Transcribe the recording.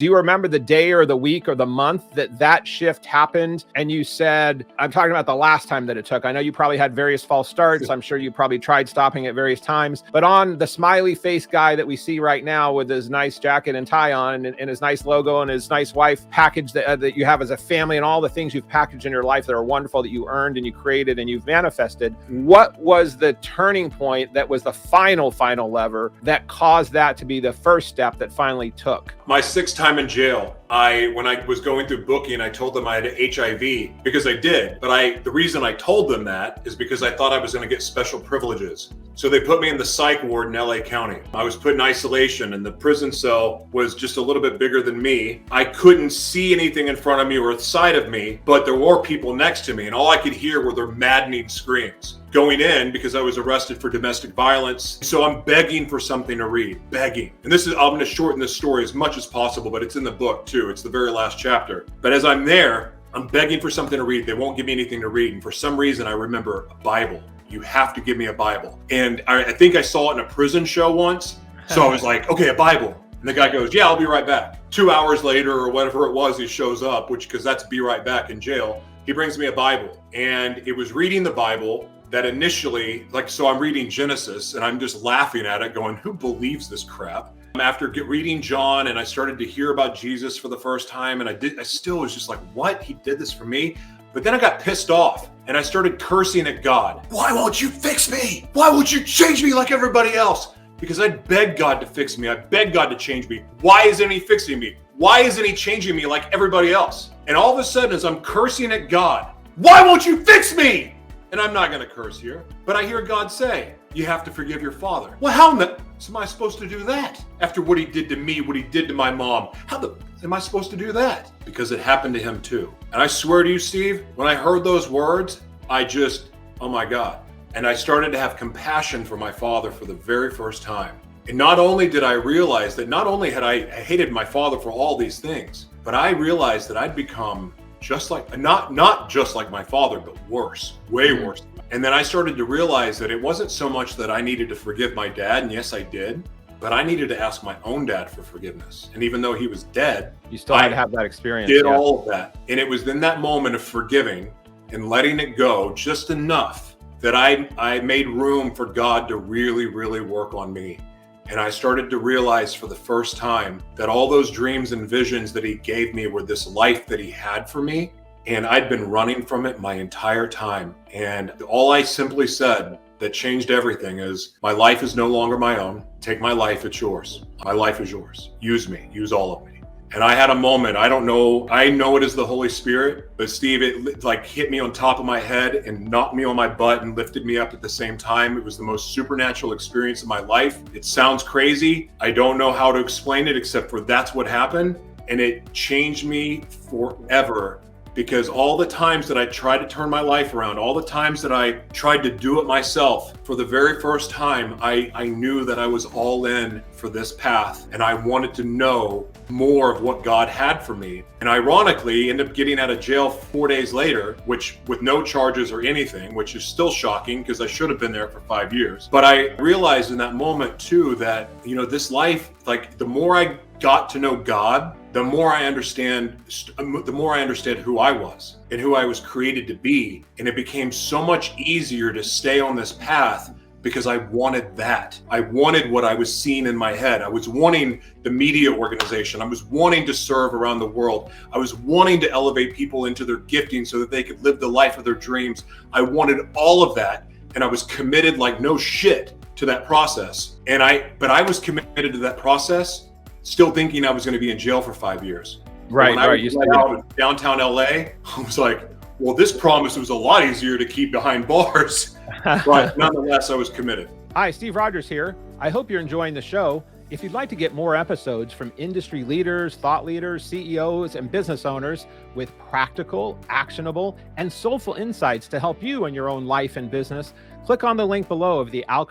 Do you remember the day or the week or the month that shift happened? And you said, I'm talking about the last time that it took. I know you probably had various false starts. I'm sure you probably tried stopping at various times. But on the smiley face guy that we see right now with his nice jacket and tie on and his nice logo and his nice wife package that you have as a family and all the things you've packaged in your life that are wonderful that you earned and you created and you've manifested. What was the turning point that was the final lever that caused that to be the first step that finally took? My sixth time in jail, when I was going through booking, I told them I had HIV because I did. But the reason I told them that is because I thought I was going to get special privileges. So they put me in the psych ward in LA County. I was put in isolation and the prison cell was just a little bit bigger than me. I couldn't see anything in front of me or side of me, but there were people next to me and all I could hear were their maddening screams. Going in because I was arrested for domestic violence. So I'm begging for something to read, begging. And I'm going to shorten this story as much as possible, but it's in the book too. It's the very last chapter. But as I'm there, I'm begging for something to read. They won't give me anything to read. And for some reason, I remember a Bible. You have to give me a Bible. And I think I saw it in a prison show once. So I was like, okay, a Bible. And the guy goes, yeah, I'll be right back. 2 hours later or whatever it was, he shows up, because that's be right back in jail. He brings me a Bible. And it was reading the Bible that initially, so I'm reading Genesis and I'm just laughing at it going, who believes this crap? After reading John and I started to hear about Jesus for the first time and I still was just like, what? He did this for me? But then I got pissed off and I started cursing at God. Why won't you fix me? Why won't you change me like everybody else? Because I begged God to fix me. I begged God to change me. Why isn't he fixing me? Why isn't he changing me like everybody else? And all of a sudden, as I'm cursing at God, why won't you fix me? And I'm not going to curse here, but I hear God say, you have to forgive your father. Well, how am I supposed to do that? After what he did to me, what he did to my mom, am I supposed to do that? Because it happened to him too. And I swear to you, Steve, when I heard those words, oh my God. And I started to have compassion for my father for the very first time. And not only did I realize that not only had I hated my father for all these things, but I realized that I'd become just like, not just like my father, but worse, way worse. And then I started to realize that it wasn't so much that I needed to forgive my dad, and yes, I did, but I needed to ask my own dad for forgiveness. And even though he was dead, you still had to have that experience. Did all of that. And it was in that moment of forgiving and letting it go just enough that I made room for God to really, really work on me. And I started to realize for the first time that all those dreams and visions that he gave me were this life that he had for me. And I'd been running from it my entire time. And all I simply said that changed everything is, my life is no longer my own. Take my life, it's yours. My life is yours. Use me, use all of me. And I had a moment, I know it is the Holy Spirit, but Steve, it hit me on top of my head and knocked me on my butt and lifted me up at the same time. It was the most supernatural experience of my life. It sounds crazy. I don't know how to explain it except for that's what happened. And it changed me forever. Because all the times that I tried to turn my life around, all the times that I tried to do it myself, for the very first time, I knew that I was all in for this path. And I wanted to know more of what God had for me. And ironically, ended up getting out of jail 4 days later, which with no charges or anything, which is still shocking because I should have been there for 5 years. But I realized in that moment too that, this life, the more I got to know God, the more I understand who I was and who I was created to be. And it became so much easier to stay on this path because I wanted that. I wanted what I was seeing in my head. I was wanting the media organization. I was wanting to serve around the world. I was wanting to elevate people into their gifting so that they could live the life of their dreams. I wanted all of that. And I was committed like no shit to that process. But I was committed to that process still thinking I was going to be in jail for 5 years. Right. When I was out in downtown LA, I was like, well, this promise was a lot easier to keep behind bars. But nonetheless, I was committed. Hi, Steve Rodgers here. I hope you're enjoying the show. If you'd like to get more episodes from industry leaders, thought leaders, CEOs, and business owners with practical, actionable, and soulful insights to help you in your own life and business, click on the link below of the Alchemy